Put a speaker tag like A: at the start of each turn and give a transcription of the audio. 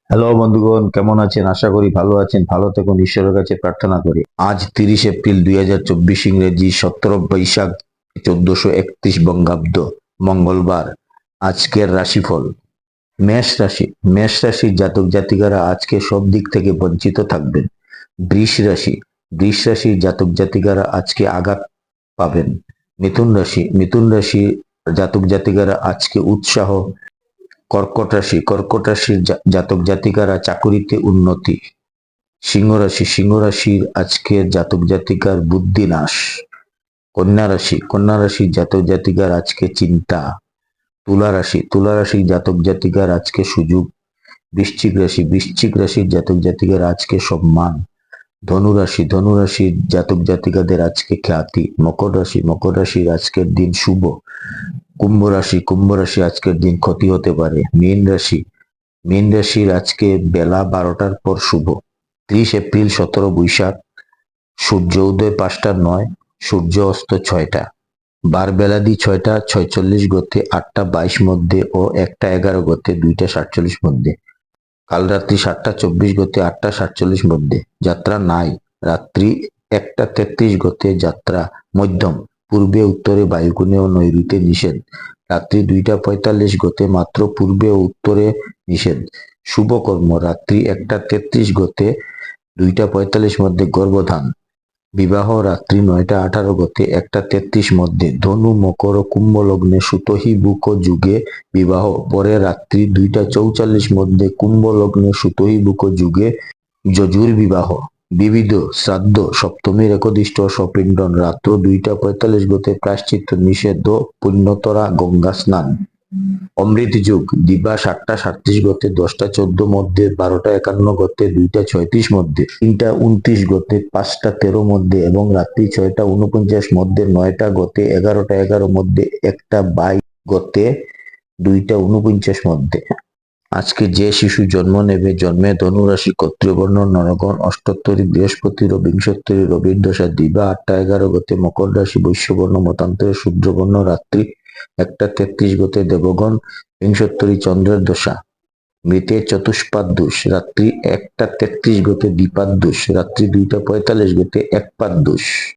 A: Hello বন্ধুগণ, কেমন আছেন? আশা করি ভালো আছেন। ভালো থাকুন, ঈশ্বরের কাছে প্রার্থনা করি। আজ 30 এপ্রিল 2024 ইংরেজি 17 বৈশাখ 1431 বঙ্গাব্দ, মঙ্গলবার। আজকের রাশিফল: মেষ রাশি। মেষ রাশির জাতক জাতিকারা আজকে সব দিক থেকে বঞ্চিত থাকবেন। বৃষ রাশি। বৃষ রাশির জাতক জাতিকারা আজকে আঘাত পাবেন। মিথুন রাশি। মিথুন রাশির জাতক জাতিকারা আজকে উৎসাহ। কর্কট রাশি। কর্কট রাশির জাতক জাতিকারা চাকুরিতে উন্নতি। সিংহ রাশি। সিংহ রাশির আজকের জাতক জাতিকার বুদ্ধি নাশ। কন্যা রাশি। কন্যা রাশির জাতক জাতিকার আজকে চিন্তা। তুলা রাশি। তুলা রাশির জাতক জাতিকার আজকে সুযোগ। বৃশ্চিক রাশি। বৃশ্চিক রাশির জাতক জাতিকার আজকে সম্মান। ধনু রাশি। ধনু রাশির জাতক জাতিকাদের আজকে খ্যাতি। মকর রাশি। মকর রাশির আজকের দিন শুভ। কুম্ভ রাশি। কুম্ভ রাশি আজকের দিন ক্ষতি হতে পারে। মীন রাশি। মীন রাশির আজকে বেলা 12টার পর শুভ। 30 এপ্রিল 17 বৈশাখ। সূর্য উদয় 5টা 9, সূর্য অস্ত 6টা। বার বেলাদি 6টা 46 গতে 8টা 22 মধ্যে ও 1টা 11 গতে 2টা 47 মধ্যে। কাল রাত্রি 7টা 24 গতে 8টা 47 মধ্যে। যাত্রা নাই। রাত্রি 1টা 33 গতে যাত্রা মধ্যম। পূর্বে উত্তরে বায়ুকোণে ও নৈಋত্যে নিষেধ। রাত্রি 2টা 45 গতে মাত্র পূর্বে ও উত্তরে নিষেধ। শুভ কর্ম: রাত্রি 1টা 33 গতে 2টা 45 মধ্যে গর্ভধান। বিবাহ: রাত্রি 9টা 18 গতে 1টা 33 মধ্যে। ধনু, মকর ও কুম্ভ লগ্নে সুতহি বুক যুগে বিবাহ। পরে রাত্রি 2টা 44 মধ্যে কুম্ভ লগ্নে সুতহি বুক যুগে যজুর বিবাহ। বিবিধ শ্রাদ্ধ: সপ্তমীর একদিষ্ট সপিণ্ডন। রাত্র 2টা 45 গতে প্রায়শ্চিত্ত নিষেধ। পুণ্যতরা গঙ্গা স্নান। অমৃত যুগ: দিবা 7টা 37 গতে 10টা 14 মধ্যে, 12টা 51 গতে 2টা 36 মধ্যে, 3টা 29 গতে 5টা 13 মধ্যে এবং রাত্রি 6টা 49 মধ্যে, 9টা গতে 11টা 11 মধ্যে, 1টা 22 গতে 2টা 49 মধ্যে। আজকে যে শিশু জন্ম নেবে, জন্মে ধনু রাশি, ক্ষত্রিয়বর্ণ, নরগণ, অষ্টোত্তরী বৃহস্পতির ও বিংশোত্তরী রবির দশা। দিবা 8টা 11 গতে মকর রাশি, বৈশ্যবর্ণ, মতান্তরে শূদ্রবর্ণ। রাত্রি 1টা 33 গতে দেবগণ, বিংশোত্তরী চন্দ্রের দশা। মৃতের চতুষ্পাদ দোষ। রাত্রি 1টা 33 গতে দ্বিপাদ দোষ। রাত্রি 2টা 45 গতে একপাদ দোষ।